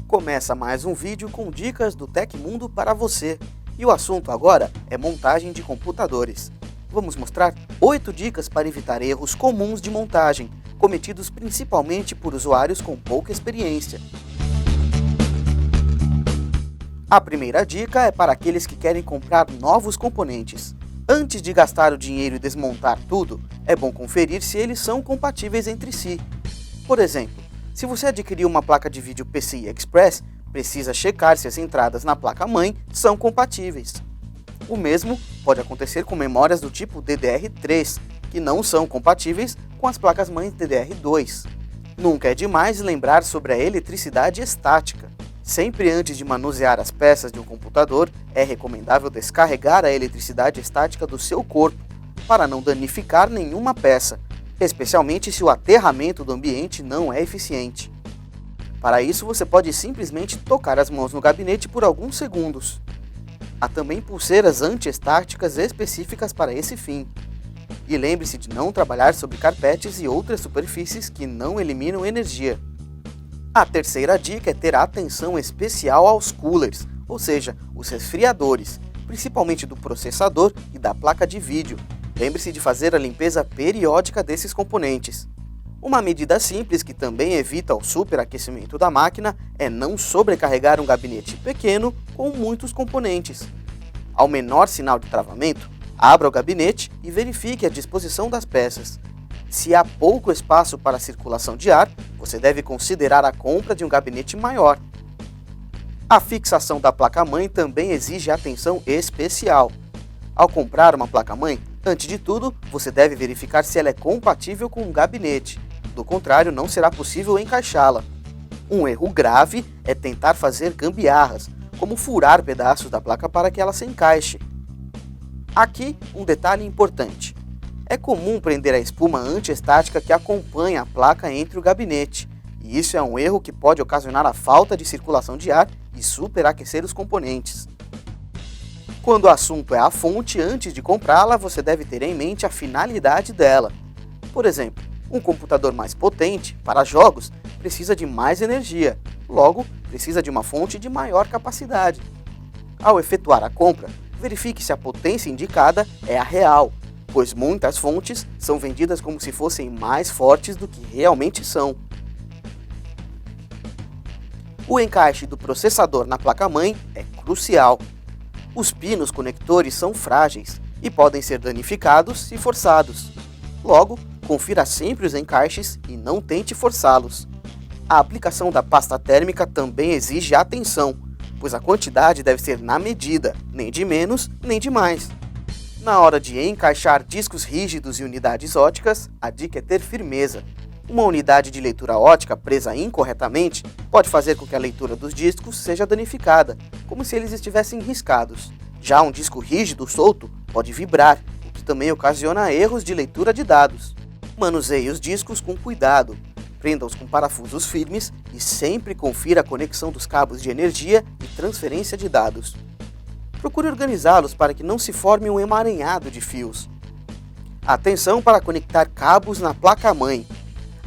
Começa mais um vídeo com dicas do Tecmundo para você. E o assunto agora é montagem de computadores. Vamos mostrar 8 dicas para evitar erros comuns de montagem, cometidos principalmente por usuários com pouca experiência. A primeira dica é para aqueles que querem comprar novos componentes. Antes de gastar o dinheiro e desmontar tudo, é bom conferir se eles são compatíveis entre si. Por exemplo, se você adquirir uma placa de vídeo PCI Express, precisa checar se as entradas na placa-mãe são compatíveis. O mesmo pode acontecer com memórias do tipo DDR3, que não são compatíveis com as placas-mães DDR2. Nunca é demais lembrar sobre a eletricidade estática. Sempre antes de manusear as peças de um computador, é recomendável descarregar a eletricidade estática do seu corpo, para não danificar nenhuma peça, especialmente se o aterramento do ambiente não é eficiente. Para isso, você pode simplesmente tocar as mãos no gabinete por alguns segundos. Há também pulseiras anti-estáticas específicas para esse fim. E lembre-se de não trabalhar sobre carpetes e outras superfícies que não eliminam energia. A terceira dica é ter atenção especial aos coolers, ou seja, os resfriadores, principalmente do processador e da placa de vídeo. Lembre-se de fazer a limpeza periódica desses componentes. Uma medida simples que também evita o superaquecimento da máquina é não sobrecarregar um gabinete pequeno com muitos componentes. Ao menor sinal de travamento, abra o gabinete e verifique a disposição das peças. Se há pouco espaço para a circulação de ar, você deve considerar a compra de um gabinete maior. A fixação da placa-mãe também exige atenção especial. Ao comprar uma placa-mãe, antes de tudo, você deve verificar se ela é compatível com um gabinete. Do contrário, não será possível encaixá-la. Um erro grave é tentar fazer gambiarras, como furar pedaços da placa para que ela se encaixe. Aqui, um detalhe importante. É comum prender a espuma antiestática que acompanha a placa entre o gabinete, e isso é um erro que pode ocasionar a falta de circulação de ar e superaquecer os componentes. Quando o assunto é a fonte, antes de comprá-la, você deve ter em mente a finalidade dela. Por exemplo, um computador mais potente, para jogos, precisa de mais energia, logo, precisa de uma fonte de maior capacidade. Ao efetuar a compra, verifique se a potência indicada é a real, pois muitas fontes são vendidas como se fossem mais fortes do que realmente são. O encaixe do processador na placa-mãe é crucial. Os pinos conectores são frágeis e podem ser danificados se forçados. Logo, confira sempre os encaixes e não tente forçá-los. A aplicação da pasta térmica também exige atenção, pois a quantidade deve ser na medida, nem de menos nem de mais. Na hora de encaixar discos rígidos e unidades óticas, a dica é ter firmeza. Uma unidade de leitura ótica presa incorretamente pode fazer com que a leitura dos discos seja danificada, como se eles estivessem riscados. Já um disco rígido solto pode vibrar, o que também ocasiona erros de leitura de dados. Manuseie os discos com cuidado, prenda-os com parafusos firmes e sempre confira a conexão dos cabos de energia e transferência de dados. Procure organizá-los para que não se forme um emaranhado de fios. Atenção para conectar cabos na placa-mãe.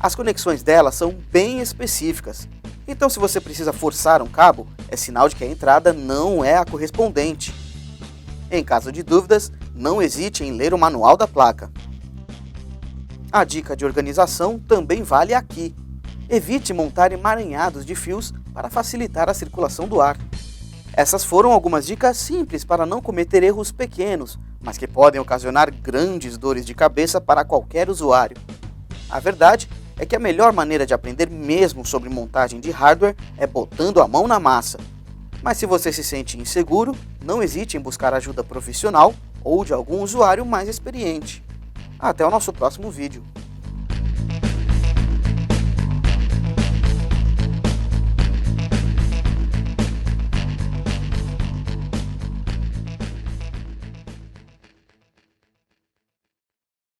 As conexões dela são bem específicas, então se você precisa forçar um cabo, é sinal de que a entrada não é a correspondente. Em caso de dúvidas, não hesite em ler o manual da placa. A dica de organização também vale aqui. Evite montar emaranhados de fios para facilitar a circulação do ar. Essas foram algumas dicas simples para não cometer erros pequenos, mas que podem ocasionar grandes dores de cabeça para qualquer usuário. A verdade é que a melhor maneira de aprender mesmo sobre montagem de hardware é botando a mão na massa. Mas se você se sente inseguro, não hesite em buscar ajuda profissional ou de algum usuário mais experiente. Até o nosso próximo vídeo.